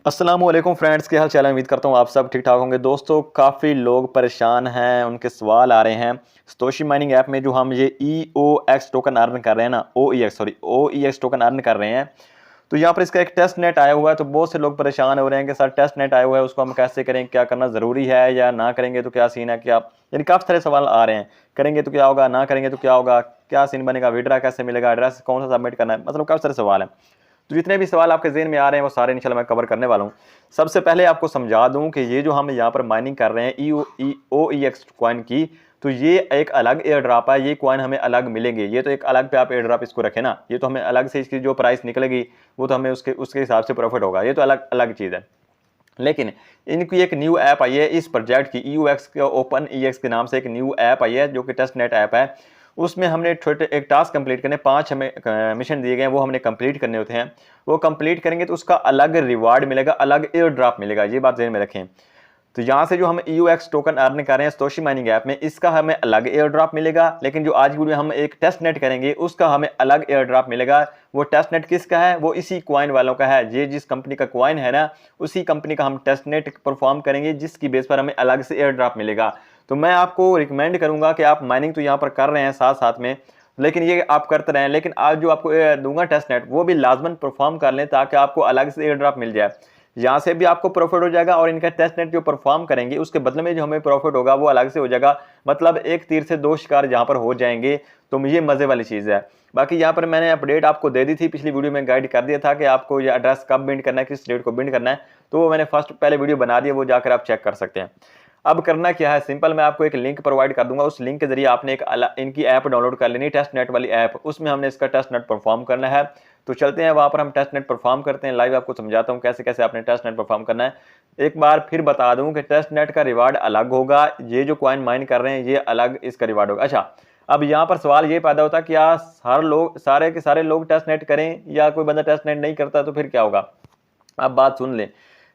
अस्सलाम वालेकुम फ्रेंड्स, क्या हाल चाल है। उम्मीद करता हूँ आप सब ठीक ठाक होंगे। दोस्तों, काफ़ी लोग परेशान हैं, उनके सवाल आ रहे हैं। सतोशी माइनिंग ऐप में जो हम ये EOX टोकन अर्न कर रहे हैं ना, OEX टोकन अर्न कर रहे हैं, तो यहाँ पर इसका एक टेस्ट नेट आया हुआ है। तो बहुत से लोग परेशान हो रहे हैं कि सर टेस्ट नेट आया हुआ है, उसको हम कैसे करें, क्या करना ज़रूरी है या ना करेंगे तो क्या सीन है, क्या यानी काफ़ी सारे सवाल आ रहे हैं। करेंगे तो क्या होगा, ना करेंगे तो क्या होगा, क्या सीन बनेगा, विड्रा कैसे मिलेगा, एड्रेस कौन सा सबमिट करना है, मतलब काफ़ी सारे सवाल हैं। तो जितने भी सवाल आपके ज़हन में आ रहे हैं वो सारे इंशाल्लाह मैं कवर करने वाला हूँ। सबसे पहले आपको समझा दूँ कि ये जो हम यहाँ पर माइनिंग कर रहे हैं OEX कॉइन की, तो ये एक अलग एयर ड्रॉप है। ये कॉइन हमें अलग मिलेंगे। ये तो एक अलग पे आप एयर ड्रॉप इसको रखें ना, ये तो हमें अलग से इसकी जो प्राइस निकलेगी वो तो हमें उसके उसके हिसाब से प्रॉफिट होगा। ये तो अलग अलग चीज़ है। लेकिन इनकी एक न्यू ऐप आई है इस प्रोजेक्ट की, EOX के ओपन EX के नाम से एक न्यू ऐप आई है जो कि टेस्ट नेट ऐप है। उसमें हमने छोटे एक टास्क कंप्लीट करने, 5 हमें मिशन दिए गए हैं, वो हमने कंप्लीट करने होते हैं। वो कंप्लीट करेंगे तो उसका अलग रिवार्ड मिलेगा, अलग एयर ड्रॉप मिलेगा। ये बात ध्यान में रखें। तो यहाँ से जो हम EOX टोकन अर्न कर रहे हैं सतोशी माइनिंग ऐप में, इसका हमें अलग एयर ड्रॉप मिलेगा। लेकिन जो आज की वीडियो हम एक टेस्ट नेट करेंगे उसका हमें अलग एयर ड्रॉप मिलेगा। वो टेस्ट नेट किसका है, वो इसी क्वाइन वालों का है। ये जिस कंपनी का क्वाइन है ना, उसी कंपनी का हम टेस्ट नेट परफॉर्म करेंगे, जिसकी बेस पर हमें अलग से एयर ड्रॉप मिलेगा। तो मैं आपको रिकमेंड करूंगा कि आप माइनिंग तो यहाँ पर कर रहे हैं साथ साथ में, लेकिन ये आप करते रहें। लेकिन आज जो आपको दूंगा टेस्ट नेट, वो भी लाजमन परफॉर्म कर लें ताकि आपको अलग से एयर ड्रॉप मिल जाए। यहाँ से भी आपको प्रॉफिट हो जाएगा और इनका टेस्ट नेट जो परफॉर्म करेंगे उसके बदले में जो हमें प्रॉफिट होगा वो अलग से हो जाएगा। मतलब एक तीर से दो शिकार जहाँ पर हो जाएंगे। तो ये मजे वाली चीज़ है। बाकी यहाँ पर मैंने अपडेट आपको दे दी थी, पिछली वीडियो में गाइड कर दिया था कि आपको ये एड्रेस कब बिंड करना है, किस डेट को बिंड करना है। तो वो मैंने पहले वीडियो बना दिया, वो जाकर आप चेक कर सकते हैं। अब करना क्या है, सिंपल, मैं आपको एक लिंक प्रोवाइड कर दूंगा। उस लिंक के जरिए आपने एक इनकी ऐप डाउनलोड कर लेनी, टेस्ट नेट वाली ऐप। उसमें हमने इसका टेस्ट नेट परफॉर्म करना है। तो चलते हैं वहां पर, हम टेस्ट नेट परफॉर्म करते हैं। लाइव आपको समझाता हूं कैसे कैसे आपने टेस्ट नेट परफॉर्म करना है। एक बार फिर बता दूं कि टेस्ट नेट का रिवार्ड अलग होगा। ये जो कॉइन माइन कर रहे हैं ये अलग इसका रिवार्ड होगा। अच्छा, अब यहाँ पर सवाल ये पैदा होता है कि क्या सारे के सारे लोग टेस्ट नेट करें या कोई बंदा टेस्ट नेट नहीं करता तो फिर क्या होगा। अब बात सुन लें।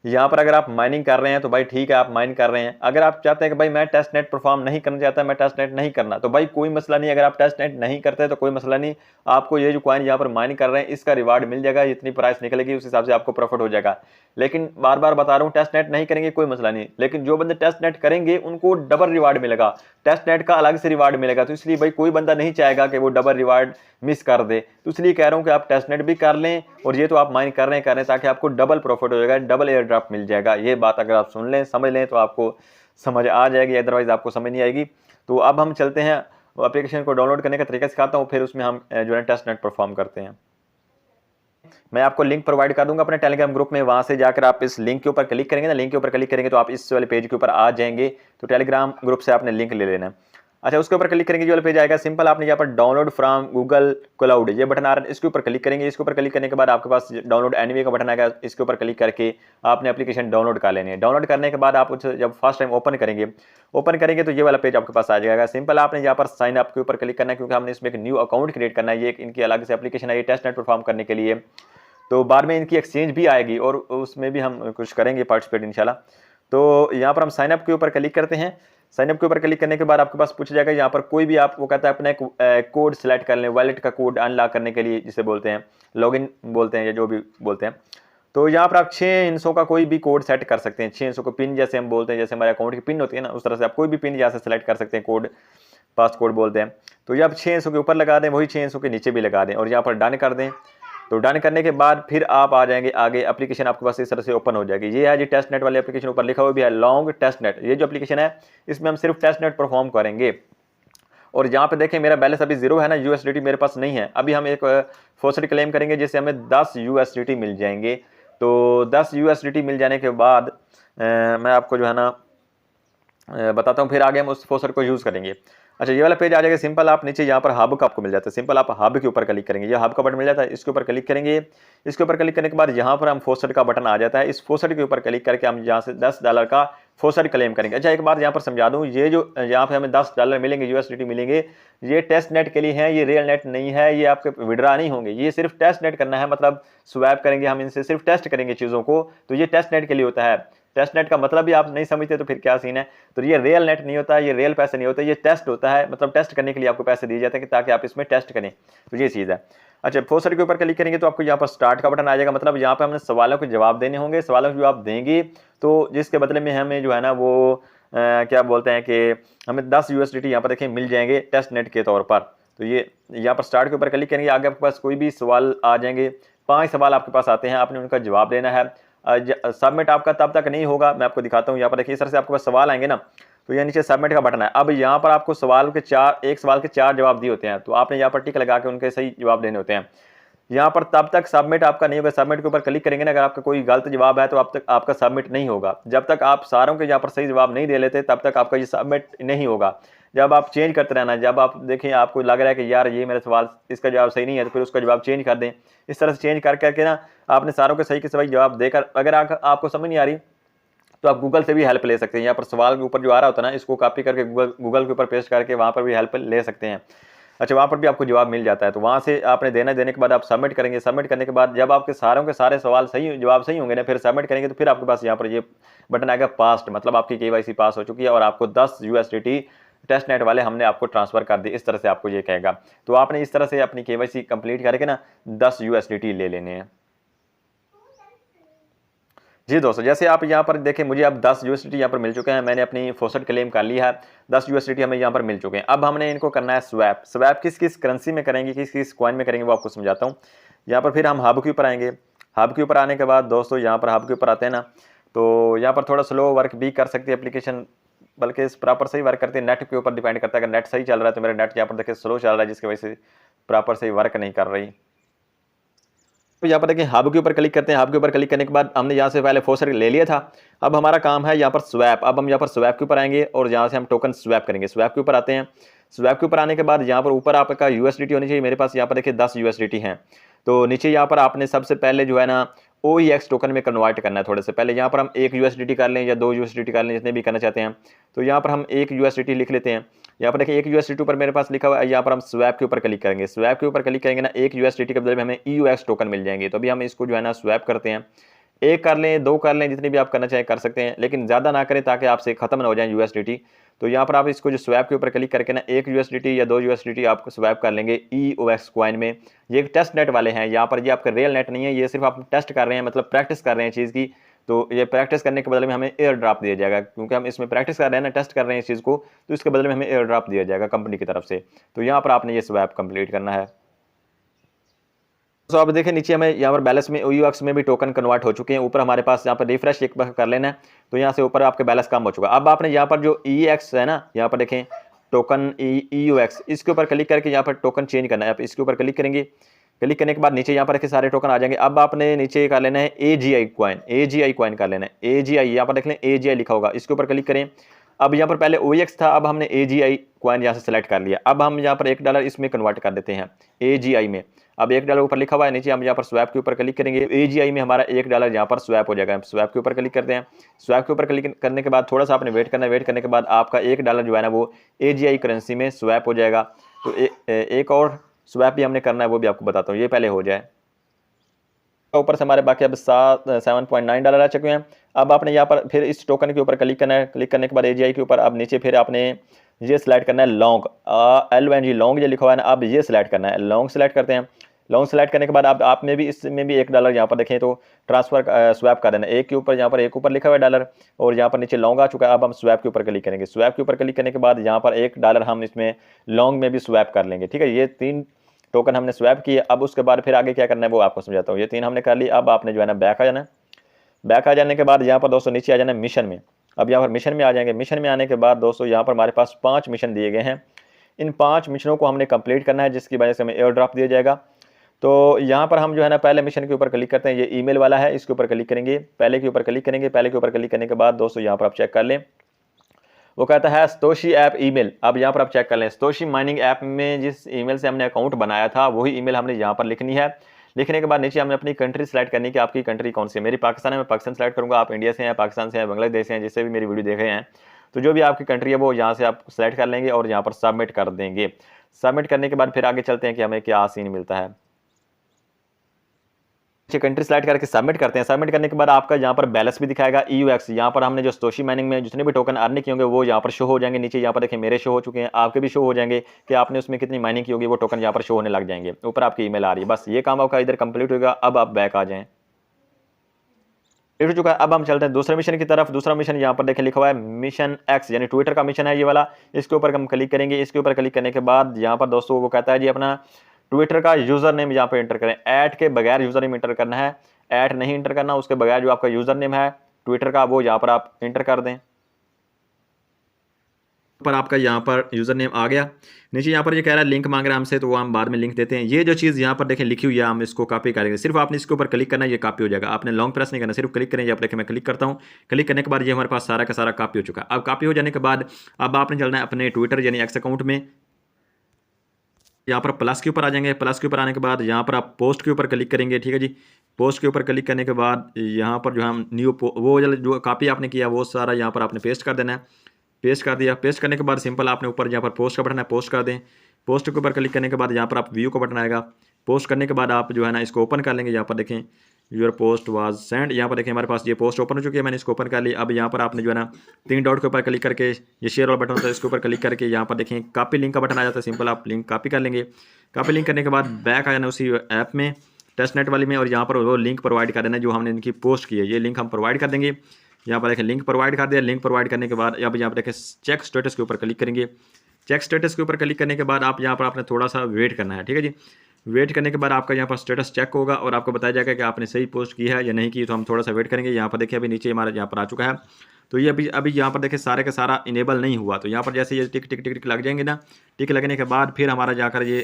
यहाँ पर अगर आप माइनिंग कर रहे हैं तो भाई ठीक है, आप माइन कर रहे हैं। अगर आप चाहते हैं कि भाई मैं टेस्ट नेट परफॉर्म नहीं करना चाहता, मैं टेस्ट नेट नहीं करना, तो भाई कोई मसला नहीं। अगर आप टेस्ट नेट नहीं करते तो कोई मसला नहीं। आपको ये जो कॉइन यहाँ पर माइन कर रहे हैं इसका रिवार्ड मिल जाएगा। जितनी प्राइस निकलेगी उस हिसाब से आपको प्रॉफिट हो जाएगा। लेकिन बार बार बता रहा हूँ, टेस्ट नेट नहीं करेंगे कोई मसला नहीं, लेकिन जो बंदे टेस्ट नेट करेंगे उनको डबल रिवार्ड मिलेगा। टेस्ट नेट का अलग से रिवार्ड मिलेगा। तो इसलिए भाई कोई बंदा नहीं चाहेगा कि वो डबल रिवार्ड मिस कर दे। तो इसलिए कह रहा हूँ कि आप टेस्ट नेट भी कर लें और ये तो आप माइन कर रहे हैं ताकि आपको डबल प्रॉफिट हो जाएगा, डबल एयर ड्रॉप मिल जाएगा। ये बात अगर आप सुन लें, समझ लें, तो आपको समझ आ जाएगी, अदरवाइज आपको समझ नहीं आएगी। तो अब हम चलते हैं एप्लीकेशन को डाउनलोड करने का तरीका सिखाता हूँ, फिर उसमें हम जो है टेस्ट नेट परफॉर्म करते हैं। मैं आपको लिंक प्रोवाइड कर दूंगा अपने टेलीग्राम ग्रुप में। वहां से जाकर आप इस लिंक के ऊपर क्लिक करेंगे ना, लिंक के ऊपर क्लिक करेंगे तो आप इस वाले पेज के ऊपर आ जाएंगे। तो टेलीग्राम ग्रुप से आपने लिंक ले लेना है। अच्छा, उसके ऊपर क्लिक करेंगे, जो वाला पेज आएगा, सिंपल आपने यहाँ पर डाउनलोड फ्रॉम गूगल क्लाउड ये बटन आ रहा है, इसके ऊपर क्लिक करेंगे। इसके ऊपर क्लिक करने के बाद आपके पास डाउनलोड एनीवे का बटन आएगा, इसके ऊपर क्लिक करके आपने एप्लीकेशन डाउनलोड कर लेनी है। डाउनलोड करने के बाद आप उसे जब फर्स्ट टाइम ओपन करेंगे तो ये वाला पेज आपके पास आ जाएगा। सिंपल आपने यहाँ पर साइन अप के ऊपर क्लिक करना है, क्योंकि हमने इसमें एक न्यू अकाउंट क्रिएट करना है। ये इनकी अलग से एप्लीकेशन है, ये टेस्ट नेट परफॉर्म करने के लिए। तो बाद में इनकी एक्सचेंज भी आएगी और उसमें भी हम कुछ करेंगे पार्टिसिपेट इंशाल्लाह। तो यहाँ पर हम साइन अप के ऊपर क्लिक करते हैं। साइन अप के ऊपर क्लिक करने के बाद आपके पास पूछ जाएगा यहाँ पर कोई भी, आप वो कहता है अपना कोड सेलेक्ट कर लें, वॉलेट का कोड अनलॉक करने के लिए, जिसे बोलते हैं लॉगिन बोलते हैं या जो भी बोलते हैं। तो यहाँ पर आप 6 इंचों का कोई भी कोड सेट कर सकते हैं। 6 इंचों को पिन जैसे हम बोलते हैं, जैसे हमारे अकाउंट की पिन होती है ना, उस तरह से आप कोई भी पिन यहाँ से सेलेक्ट कर सकते हैं। कोड पास कोड बोलते हैं। तो ये आप 6 इंचों के ऊपर लगा दें, वही 6 इंचों के नीचे भी लगा दें और यहाँ पर डन कर दें। तो डन करने के बाद फिर आप आ जाएंगे आगे, एप्लीकेशन आपके पास इस तरह से ओपन हो जाएगी। ये है जी टेस्ट नेट वाली एप्लीकेशन, ऊपर लिखा हुआ भी है लॉन्ग टेस्ट नेट। ये जो एप्लीकेशन है इसमें हम सिर्फ टेस्ट नेट परफॉर्म करेंगे। और यहाँ पे देखें मेरा बैलेंस अभी 0 है ना, USDT मेरे पास नहीं है। अभी हम एक फॉसेट क्लेम करेंगे जिससे हमें 10 USDT मिल जाएंगे। तो 10 USDT मिल जाने के बाद मैं आपको जो है ना बताता हूँ, फिर आगे हम उस फॉसेट को यूज़ करेंगे। अच्छा, ये वाला पेज आ जाएगा। सिंपल आप नीचे यहाँ पर हब का आपको मिल जाता है, सिंपल आप हब के ऊपर क्लिक करेंगे, ये हब का बटन मिल जाता है, इसके ऊपर क्लिक करेंगे। इसके ऊपर क्लिक करने के बाद यहाँ पर हम फॉसेट का बटन आ जाता है। इस फॉसेट के ऊपर क्लिक करके हम यहाँ से $10 का फॉसेट क्लेम करेंगे। अच्छा, एक बार यहाँ पर समझा दूँ, ये जो यहाँ पे हमें $10 मिलेंगे, USDT मिलेंगे, ये टेस्ट नेट के लिए हैं, ये रियल नेट नहीं है, ये आपके विड्रा नहीं होंगे। ये सिर्फ टेस्ट नेट करना है, मतलब स्वैप करेंगे हम इनसे, सिर्फ टेस्ट करेंगे चीज़ों को। तो ये टेस्ट नेट के लिए होता है। टेस्ट नेट का मतलब भी आप नहीं समझते तो फिर क्या सीन है। तो ये रियल नेट नहीं होता, ये रियल पैसे नहीं होते, ये टेस्ट होता है, मतलब टेस्ट करने के लिए आपको पैसे दिए जाते हैं ताकि आप इसमें टेस्ट करें। तो ये चीज़ है। अच्छा, फोसर के ऊपर क्लिक करेंगे तो आपको यहाँ पर स्टार्ट का बटन आ जाएगा, मतलब यहाँ पे हमने सवालों के जवाब देने होंगे। सवालों के जवाब देंगे तो जिसके बदले में हमें जो है ना वो क्या बोलते हैं कि हमें 10 USDT यहाँ पर देखें मिल जाएंगे टेस्ट नेट के तौर पर। तो ये यहाँ पर स्टार्ट के ऊपर क्लिक करेंगे, आगे आपके पास कोई भी सवाल आ जाएंगे, 5 सवाल आपके पास आते हैं, आपने उनका जवाब देना है। सबमिट आपका तब तक नहीं होगा, मैं आपको दिखाता हूँ। यहाँ पर देखिए इस तरह से आपके पास सवाल आएंगे ना, तो ये नीचे सबमिट का बटन है। अब यहाँ पर आपको सवाल के एक सवाल के 4 जवाब दिए होते हैं, तो आपने यहाँ पर टिक लगा के उनके सही जवाब देने होते हैं। यहाँ पर तब तक सबमिट आपका नहीं होगा, सबमिट के ऊपर क्लिक करेंगे ना, अगर आपका कोई गलत जवाब है तो अब तक आपका सबमिट नहीं होगा। जब तक आप सारों के यहाँ पर सही जवाब नहीं दे लेते तब तक आपका ये सबमिट नहीं होगा। जब आप चेंज करते रहना, जब आप देखें आपको लग रहा है कि यार ये मेरा सवाल इसका जवाब सही नहीं है, तो फिर उसका जवाब चेंज कर दें। इस तरह से चेंज कर करके ना आपने सारों के सही के सही जवाब देकर, अगर आपको समझ नहीं आ रही तो आप गूगल से भी हेल्प ले सकते हैं। यहाँ पर सवाल के ऊपर जो आ रहा होता है ना, इसको कॉपी करके गूगल के ऊपर पेस्ट करके वहाँ पर भी हेल्प ले सकते हैं। अच्छा, वहाँ पर भी आपको जवाब मिल जाता है। तो वहाँ से आपने देने के बाद आप सबमिट करेंगे। सबमिट करने के बाद जब आपके सारों के सारे सवाल सही जवाब सही होंगे ना, फिर सबमिट करेंगे तो फिर आपके पास यहाँ पर ये बटन आएगा पास्ट, मतलब आपकी KYC पास हो चुकी है और आपको 10 USDT टेस्ट नेट वाले हमने आपको ट्रांसफर कर दी, इस तरह से आपको ये कहेगा। तो आपने इस तरह से अपनी KYC कंप्लीट करके ना 10 USDT ले लेने हैं। जी दोस्तों, जैसे आप यहाँ पर देखें मुझे अब 10 USDT यहाँ पर मिल चुके हैं, मैंने अपनी फोसेट क्लेम कर ली है, 10 USDT हमें यहाँ पर मिल चुके हैं। अब हमने इनको करना है स्वैप। स्वैप किस किस करेंसी में करेंगे, किस किस कॉइन में करेंगे वो आपको समझाता हूँ। यहाँ पर फिर हम हब के ऊपर आएंगे। हब के ऊपर आने के बाद दोस्तों यहाँ पर हब के ऊपर आते हैं ना, तो यहाँ पर थोड़ा स्लो वर्क भी कर सकती है एप्लीकेशन, बल्कि प्रॉपर सही वर्क करती है। नेट के ऊपर डिपेंड करता है, अगर नेट सही चल रहा है तो मेरा नेट यहाँ पर देखिए स्लो चल रहा है, जिसकी वजह से प्रॉपर सही वर्क नहीं कर रही। तो यहाँ पर देखिए हब के ऊपर क्लिक करते हैं। हब के ऊपर क्लिक करने के बाद हमने यहाँ से पहले फोसर ले लिया था, अब हमारा काम है यहाँ पर स्वैप। अब हम यहाँ पर स्वैप के ऊपर आएंगे और यहाँ से हम टोकन स्वैप करेंगे। स्वैप के ऊपर आते हैं। स्वैप के ऊपर आने के बाद यहाँ पर ऊपर आपका USDT होनी चाहिए। मेरे पास यहाँ पर देखिए 10 USDT हैं। तो नीचे यहाँ पर आपने सबसे पहले जो है ना OEX टोकन में कन्वर्ट करना है। थोड़े से पहले यहाँ पर हम 1 USDT कर लें या 2 USDT कर लें, जितने भी करना चाहते हैं। तो यहाँ पर हम 1 USDT लिख लेते हैं। यहाँ पर देखिए 1 USDT ऊपर मेरे पास लिखा हुआ है, यहाँ पर हम स्वैप के ऊपर क्लिक करेंगे। स्वैप के ऊपर क्लिक करेंगे ना, 1 USDT के बदले में हमें EOX टोकन मिल जाएंगे। तो अभी हम इसको जो है ना स्वैप करते हैं। 1 कर लें, 2 कर लें, जितनी भी आप करना चाहें कर सकते हैं, लेकिन ज़्यादा ना करें ताकि आपसे खत्म ना हो जाए USDT। तो यहाँ पर आप इसको जो स्वैप के ऊपर क्लिक करके ना 1 USDT या 2 USDT आपको स्वैप कर लेंगे EOX कॉइन में। ये एक टेस्ट नेट वाले हैं, यहाँ पर ये आपका रियल नेट नहीं है, ये सिर्फ आप टेस्ट कर रहे हैं, मतलब प्रैक्टिस कर रहे हैं चीज़ की। तो ये प्रैक्टिस करने के बदले में हमें एयर ड्रॉप दिया जाएगा, क्योंकि हम इसमें प्रैक्टिस कर रहे हैं ना, टेस्ट कर रहे हैं इस चीज़ को, तो इसके बदले में हमें एयर ड्रॉप दिया जाएगा कंपनी की तरफ से। तो यहाँ पर आपने ये स्वैप कंप्लीट करना है। तो अब देखें नीचे हमें यहाँ पर बैलेंस में OEX में भी टोकन कन्वर्ट हो चुके हैं। ऊपर हमारे पास यहाँ पर रिफ्रेश एक बार कर लेना है, तो यहाँ से ऊपर आपके बैलेंस कम हो चुका। अब आपने यहाँ पर जो EX है ना, यहाँ पर देखें टोकन EOX, इसके ऊपर क्लिक करके यहाँ पर टोकन चेंज करना है। आप इसके ऊपर क्लिक करेंगे। क्लिक करने के बाद नीचे यहाँ पर देखिए सारे टोकन आ जाएंगे। अब आपने नीचे कर लेना है AGI कॉइन, AGI कॉइन कर लेना है। AGI यहाँ पर देख लें AGI लिखा होगा, इसके ऊपर क्लिक करें। अब यहाँ पर पहले OEX था, अब हमने AGI कॉइन यहाँ से सेलेक्ट कर लिया। अब हम यहाँ पर $1 इसमें कन्वर्ट कर देते हैं AGI में। अब $1 ऊपर लिखा हुआ है, नीचे हम यहाँ पर स्वैप के ऊपर क्लिक करेंगे। AGI में हमारा $1 यहाँ पर स्वैप हो जाएगा। स्वैप के ऊपर क्लिक करते हैं। स्वैप के ऊपर क्लिक करने के बाद थोड़ा सा आपने वेट करना है। वेट करने के बाद आपका $1 जो है ना वो AGI करेंसी में स्वैप हो जाएगा। तो एक और स्वैप भी हमने करना है, वो भी आपको बताता हूँ, ये पहले हो जाए। ऊपर से हमारे बाकी अब $7.9 आ चुके हैं। अब आपने यहाँ पर फिर इस टोकन के ऊपर क्लिक करना है। क्लिक करने के बाद AGI के ऊपर अब नीचे फिर आपने ये सिलेक्ट करना है लॉन्ग, LONG लॉन्ग जो लिखा हुआ है ना, अब ये सिलेक्ट करना है। लॉन्ग सिलेक्ट करते हैं। लॉन्ग सेलेक्ट करने के बाद आप में भी इसमें भी $1 यहाँ पर देखें तो ट्रांसफर स्वैप कर देना। एक के ऊपर यहाँ पर एक ऊपर लिखा हुआ है डॉलर और यहाँ पर नीचे लॉन्ग आ चुका है। अब हम स्वैप के ऊपर क्लिक करेंगे। स्वैप के ऊपर क्लिक करने के बाद यहाँ पर $1 हम इसमें लॉन्ग में भी स्वैप कर लेंगे। ठीक है, ये 3 टोकन हमने स्वैप किए। अब उसके बाद फिर आगे क्या करना है वो आपको समझाता हूँ। ये 3 हमने कर ली। अब आपने जो है ना बैक आ जाना। बैक आ जाने के बाद यहाँ पर दोस्तों नीचे आ जाना मिशन में। अब यहाँ पर मिशन में आ जाएंगे। मिशन में आने के बाद दोस्तों यहाँ पर हमारे पास 5 मिशन दिए गए हैं। इन 5 मिशनों को हमने कंप्लीट करना है, जिसकी वजह से हमें एयर ड्रॉप दिया जाएगा। तो यहाँ पर हम जो है ना पहले मिशन के ऊपर क्लिक करते हैं। ये ईमेल वाला है, इसके ऊपर क्लिक करेंगे। पहले के ऊपर क्लिक करेंगे। पहले के ऊपर क्लिक करने के बाद दोस्तों यहाँ पर आप चेक कर लें, वो कहता है सतोशी ऐप ईमेल। अब यहाँ पर आप चेक कर लें, सतोशी माइनिंग ऐप में जिस ईमेल से हमने अकाउंट बनाया था वही ईमेल हमने यहाँ पर लिखनी है। लिखने के बाद नीचे हमने अपनी कंट्री सेलेक्ट करनी कि आपकी कंट्री कौन सी है। मेरी पाकिस्तान है, मैं पाकिस्तान सेलेक्ट करूँगा। आप इंडिया से हैं, पाकिस्तान से हैं, बांग्लादेश से हैं, जिससे भी मेरी वीडियो देख रहे हैं, तो जो भी आपकी कंट्री है वो यहाँ से आप सेलेक्ट कर लेंगे और यहाँ पर सबमिट कर देंगे। सबमिट करने के बाद फिर आगे चलते हैं कि हमें क्या सीन मिलता है। कंट्री सेलेक्ट करके सबमिट करते हैं। सबमिट करने के बाद आपका यहाँ पर बैलेंस भी दिखाएगा EUX। यहाँ पर हमने जो सतोशी माइनिंग में जितने भी टोकन अर्न किए होंगे वो यहाँ पर शो हो जाएंगे। नीचे यहाँ पर देखिए मेरे शो हो चुके हैं, आपके भी शो हो जाएंगे कि आपने उसमें कितनी माइनिंग की होगी, वो टोकन यहाँ पर शो होने लग जाएंगे। ऊपर आपकी ईमेल आ रही है। बस ये काम आपका इधर कंप्लीट होगा। अब आप बैक आ जाएं, हो चुका है। अब हम चलते हैं दूसरे मिशन की तरफ। दूसरा मिशन यहाँ पर देखें लिखा हुआ है मिशन एक्स, यानी ट्विटर का मिशन है ये वाला। इसके ऊपर हम क्लिक करेंगे। इसके ऊपर क्लिक करने के बाद यहाँ पर दोस्तों वो कहता है जी अपना ट्विटर का यूजर नेम यहाँ पर एंटर करें। ऐड के बगैर यूजर नेम एंटर करना है, ऐड नहीं एंटर करना, उसके बगैर जो आपका यूजर नेम है ट्विटर का वो यहाँ पर आप एंटर कर दें। पर आपका यहाँ पर यूजर नेम आ गया। नीचे यहाँ पर ये कह रहा है लिंक मांग रहा है हमसे, तो वो हम बाद में लिंक देते हैं। ये जो चीज़ यहाँ पर देखें लिखी हुई है, हम इसको कॉपी करेंगे। सिर्फ आपने इसके ऊपर क्लिक करना है, ये कॉपी हो जाएगा। आपने लॉन्ग प्रेस नहीं करना, सिर्फ क्लिक करें। यहाँ पर देखें मैं क्लिक करता हूँ। क्लिक करने के बाद ये हमारे पास सारा का सारा कॉपी हो चुका है। अब कॉपी हो जाने के बाद अब आपने चलना है अपने ट्विटर यानी एक्स अकाउंट में। यहाँ पर प्लस के ऊपर आ जाएंगे। प्लस के ऊपर आने के बाद यहाँ पर आप पोस्ट के ऊपर क्लिक करेंगे। ठीक है जी, पोस्ट के ऊपर क्लिक करने के बाद यहाँ पर जो हम न्यू वो जो कॉपी आपने किया वो सारा यहाँ पर आपने पेस्ट कर देना है। पेस्ट कर दिया। पेस्ट करने के बाद सिंपल आपने ऊपर यहाँ पर पोस्ट का बटन है, पोस्ट कर दें। पोस्ट के ऊपर क्लिक करने के बाद यहाँ पर आप व्यू का बटन आएगा। पोस्ट करने के बाद आप जो है ना इसको ओपन कर लेंगे। यहाँ पर देखें योर पोस्ट वाज सेंड। यहाँ पर देखें हमारे पास ये पोस्ट ओपन हो चुकी है, मैंने इसको ओपन कर ली। अब यहाँ पर आपने जो है ना 3 डॉट के ऊपर क्लिक करके ये शेयर वाला बटन होता है, इसके ऊपर क्लिक करके यहाँ पर देखें कॉपी लिंक का बटन आ जाता है। सिंपल आप लिंक कॉपी कर लेंगे। कॉपी लिंक करने के बाद बैक आ जाना उसी ऐप में, टेस्ट नेट वाली में, और यहाँ पर वो लिंक प्रोवाइड कर देना जो हमने इनकी पोस्ट की है। ये लिंक हम प्रोवाइड कर देंगे। यहाँ पर देखें लिंक प्रोवाइड कर दिया। लिंक प्रोवाइड करने के बाद अब यहाँ पर देखें चेक स्टेटस के ऊपर क्लिक करेंगे। चेक स्टेटस के ऊपर क्लिक करने के बाद आप यहाँ पर आपने थोड़ा सा वेट करना है। ठीक है जी, वेट करने के बाद आपका यहाँ पर स्टेटस चेक होगा और आपको बताया जाएगा कि आपने सही पोस्ट की है या नहीं की। तो हम थोड़ा सा वेट करेंगे। यहाँ पर देखिए अभी नीचे हमारा यहाँ पर आ चुका है। तो ये अभी यहाँ पर देखिए सारे का सारा इनेबल नहीं हुआ। तो यहाँ पर जैसे ये टिक टिक टिक टिक लग जाएंगे ना, टिक लगने के बाद फिर हमारा जाकर ये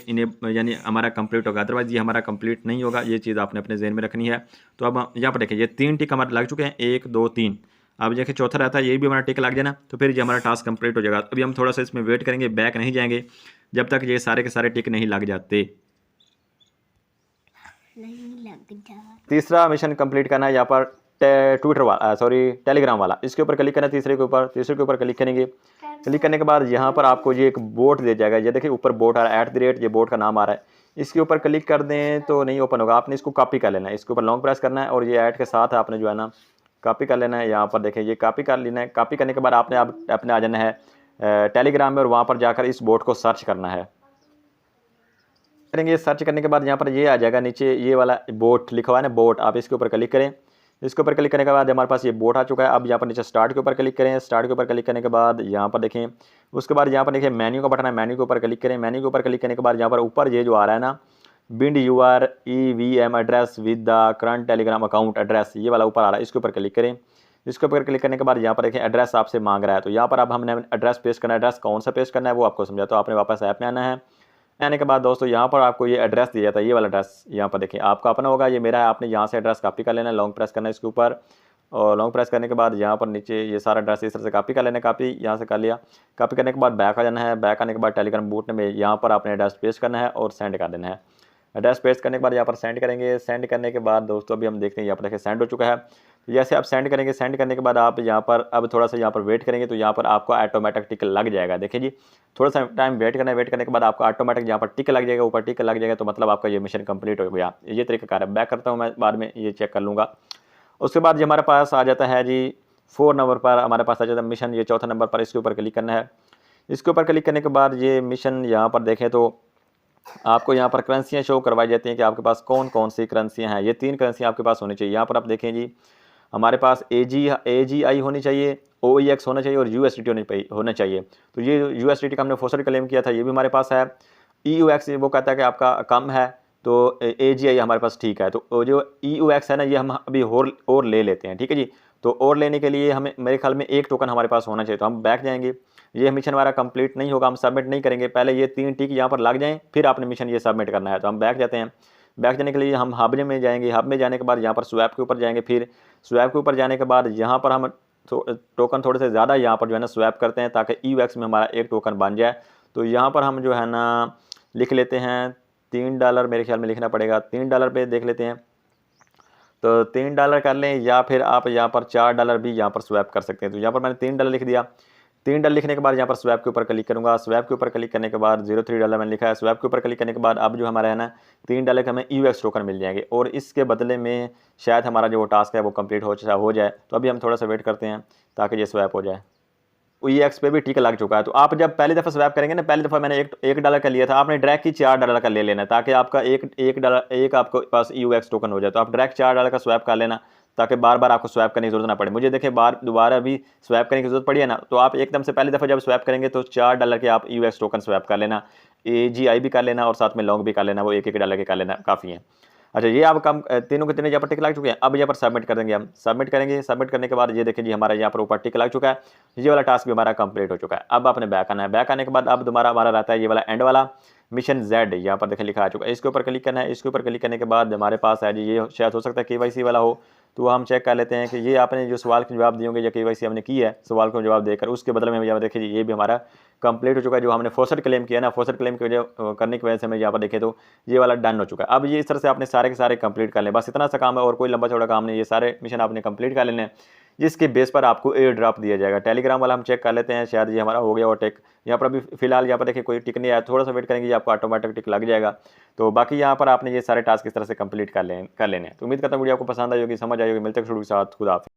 यानी हमारा कंप्लीट होगा। अदरवाइज ये हमारा कंप्लीट नहीं होगा। ये चीज़ आपने अपने जहन में रखनी है। तो अब यहाँ पर देखिए ये 3 टिक हमारे लग चुके हैं, 1 2 3। अब देखिए चौथा रहता है, ये भी हमारा टिक लग जाना, तो फिर ये हमारा टास्क कंप्लीट हो जाएगा। अभी हम थोड़ा सा इसमें वेट करेंगे, बैक नहीं जाएंगे जब तक ये सारे के सारे टिक नहीं लग जाते। तीसरा मिशन कंप्लीट करना है यहाँ पर ट्विटर वाला, सॉरी टेलीग्राम वाला। इसके ऊपर क्लिक करना है तीसरे के ऊपर क्लिक करेंगे। क्लिक करने के बाद यहाँ पर आपको ये एक बोट दे जाएगा। ये देखिए ऊपर बोट आ रहा है @ ये बोट का नाम आ रहा है। इसके ऊपर क्लिक कर दें तो नहीं ओपन होगा। आपने इसको कॉपी कर लेना है, इसके ऊपर लॉन्ग प्रेस करना है और ये ऐड के साथ आपने जो है ना कॉपी कर लेना है। यहाँ पर देखिए ये कॉपी कर लेना है। कॉपी करने के बाद आपने अपने आ जाना है टेलीग्राम में और वहाँ पर जाकर इस बोट को सर्च करना है। करेंगे सर्च करने के बाद यहाँ पर ये आ जाएगा नीचे ये वाला बोट लिखा हुआ है ना, बोट। आप इसके ऊपर क्लिक करें। इसके ऊपर क्लिक करने के बाद हमारे पास ये बोट आ चुका है। अब यहाँ पर नीचे स्टार्ट के ऊपर क्लिक करें। स्टार्ट के ऊपर क्लिक करने के बाद यहाँ पर देखें, उसके बाद यहाँ पर देखिए मेन्यू का बटन है, मेन्यू के ऊपर क्लिक करें। मेन्यू के ऊपर क्लिक करने के बाद यहाँ पर ऊपर ये जो आ रहा है ना bind your EVM address with the current Telegram account address, ये वाला ऊपर आ रहा है, इसके ऊपर क्लिक करें। इसके ऊपर क्लिक करने के बाद यहाँ पर देखें एड्रेस आपसे मांग रहा है। तो यहाँ पर अब हमने एड्रेस पेस्ट करना है। एड्रेस कौन सा पेस्ट करना है वो आपको समझा। तो आपने वापस ऐप में आना है। आने के बाद दोस्तों यहाँ पर आपको ये एड्रेस दिया था, ये वाला एड्रेस यहाँ पर देखिए आपका अपना होगा, ये मेरा है। आपने यहाँ से एड्रेस कॉपी कर लेना है, लॉन्ग प्रेस करना है इसके ऊपर, और लॉन्ग प्रेस करने के बाद यहाँ पर नीचे ये सारा एड्रेस इस तरह से कॉपी कर लेना है। कॉपी यहाँ से कर लिया। कॉपी करने के बाद बैक आ जाना है। बैक आने के बाद टेलीग्राम बूट में यहाँ पर आपने एड्रेस पेस्ट करना है और सेंड कर देना है। एड्रेस पेस्ट करने के बाद यहाँ पर सेंड करेंगे। सेंड करने के बाद दोस्तों अभी हम देखते हैं यहाँ पर देखिए सेंड हो चुका है। तो जैसे आप सेंड करेंगे, सेंड करने के बाद आप यहाँ पर अब थोड़ा सा यहाँ पर वेट करेंगे तो यहाँ पर आपको ऑटोमेटिक टिक लग जाएगा। देखिए जी थोड़ा सा टाइम वेट करना है। वेट करने के बाद आपको ऑटोमेटिक यहाँ पर टिक लग जाएगा, ऊपर टिक लग जाएगा। तो मतलब आपका ये मिशन कंप्लीट हो गया। ये तरीका है। बैक करता हूँ मैं, बाद में ये चेक कर लूँगा। उसके बाद ये हमारे पास आ जाता है जी 4 नंबर पर हमारे पास आ जाता है मिशन, ये चौथा नंबर पर। इसके ऊपर क्लिक करना है। इसके ऊपर क्लिक करने के बाद ये मिशन यहाँ पर देखें तो आपको यहाँ पर करेंसियाँ शो करवाई जाती हैं कि आपके पास कौन कौन सी करेंसियाँ हैं। ये 3 करेंसियाँ आपके पास होनी चाहिए। यहाँ पर आप देखें जी हमारे पास AGI होनी चाहिए, OEX होना चाहिए और USDT होना चाहिए। तो ये USDT का हमने फोसर क्लेम किया था, ये भी हमारे पास है। EUX वो कहता है कि आपका कम है, तो AGI हमारे पास ठीक है। तो जो EUX है ना ये हम अभी और ले लेते हैं। ठीक है जी, तो और लेने के लिए हमें मेरे ख्याल में 1 टोकन हमारे पास होना चाहिए। तो हम बैक जाएंगे। ये मिशन हमारा कंप्लीट नहीं होगा, हम सबमिट नहीं करेंगे। पहले ये 3 टिक यहाँ पर लग जाएँ, फिर आपने मिशन ये सबमिट करना है। तो हम बैक जाते हैं। बैक जाने के लिए हम हब में जाएंगे। हब में जाने के बाद यहाँ पर स्वैप के ऊपर जाएंगे। फिर स्वैप के ऊपर जाने के बाद यहाँ पर हम टोकन थोड़े से ज़्यादा यहाँ पर जो है ना स्वैप करते हैं ताकि EUX में हमारा 1 टोकन बन जाए। तो यहाँ पर हम जो है ना लिख लेते हैं $3, मेरे ख्याल में लिखना पड़ेगा। $3 पे देख लेते हैं। तो $3 कर लें, या फिर आप यहाँ पर $4 भी यहाँ पर स्वैप कर सकते हैं। तो यहाँ पर मैंने $3 लिख दिया। $3 लिखने के बाद यहाँ पर स्वैप के ऊपर क्लिक करूँगा। स्वैप के ऊपर क्लिक करने के बाद $03 मैंने लिखा है। स्वैप के ऊपर क्लिक करने के बाद अब जो हमारा है ना $3 के हमें EOX टोकन मिल जाएंगे और इसके बदले में शायद हमारा जो टास्क है वो कंप्लीट हो जाए। तो अभी हम थोड़ा सा वेट करते हैं ताकि ये स्वैप हो जाए। EX पे भी टिक लग चुका है। तो आप जब पहली दफ़ा स्वैप करेंगे ना, पहली दफ़ा मैंने $1 का लिया था, आपने डायरेक्ट ही $4 का ले लेना है ताकि आपका एक आपको पास EOX टोकन हो जाए। तो आप डायरेक्ट $4 का स्वैप कर लेना ताकि बार बार आपको स्वैप करने की जरूरत ना पड़े। मुझे देखिए दोबारा भी स्वैप करने की जरूरत पड़ी है ना, तो आप एकदम से पहली दफ़ा जब स्वैप करेंगे तो $4 के आप EOX टोकन स्वैप कर लेना, AGI भी कर लेना और साथ में लॉन्ग भी कर लेना, वो $1 के कर लेना, काफ़ी है। अच्छा, ये अब कम तीनों के तीनों यहाँ पर टिक लग चुके हैं। अब यहाँ पर सबमिट कर देंगे हम। सबमिट करेंगे, सबमिट करने के बाद ये देखिए जी हमारा यहाँ पर ऊपर टिक लग चुका है। ये वाला टास्क भी हमारा कंप्लीट हो चुका है। अब आपने बैक आना है। बैक आने के बाद अब दोबारा हमारा रहता है ये वाला एंड वाला मिशन Z, यहाँ पर देखिए लिखा आ चुका है। इसके ऊपर क्लिक करना है। इसके ऊपर क्लिक करने के बाद हमारे पास है जी, ये शायद हो सकता है KYC वाला हो, तो हम चेक कर लेते हैं कि ये आपने जो सवाल के जवाब दिए होंगे या KYC हमने की है सवाल को जवाब देकर, उसके बदले में यहाँ देखिए ये भी हमारा कंप्लीट हो चुका है। जो हमने फोसट क्लेम किया ना, फोसट क्लेम की वजह करने की वजह से हमें यहाँ पर देखें तो ये वाला डन हो चुका है। अब ये इस तरह से आपने सारे के सारे कंप्लीट कर लें, बस इतना सा काम है और कोई लंबा चौड़ा काम नहीं। ये सारे मिशन आपने कंप्लीट कर लेने हैं, जिसके बेस पर आपको एयर ड्रॉप दिया जाएगा। टेलीग्राम वाला हम चेक कर लेते हैं, शायद ये हमारा हो गया और टिक। यहाँ पर अभी फिलहाल यहाँ पर देखिए कोई टिक नहीं आया, थोड़ा सा वेट करेंगे, ये आपको ऑटोमेटिक टिक लग जाएगा। तो बाकी यहाँ पर आपने ये सारे टास्क इस तरह से कंप्लीट कर लेने हैं। तो उम्मीद करता हूँ वीडियो आपको पसंद आई होगी, समझ आई होगी। मिलते हैं शुरू के साथ, खुदा हाफिज़।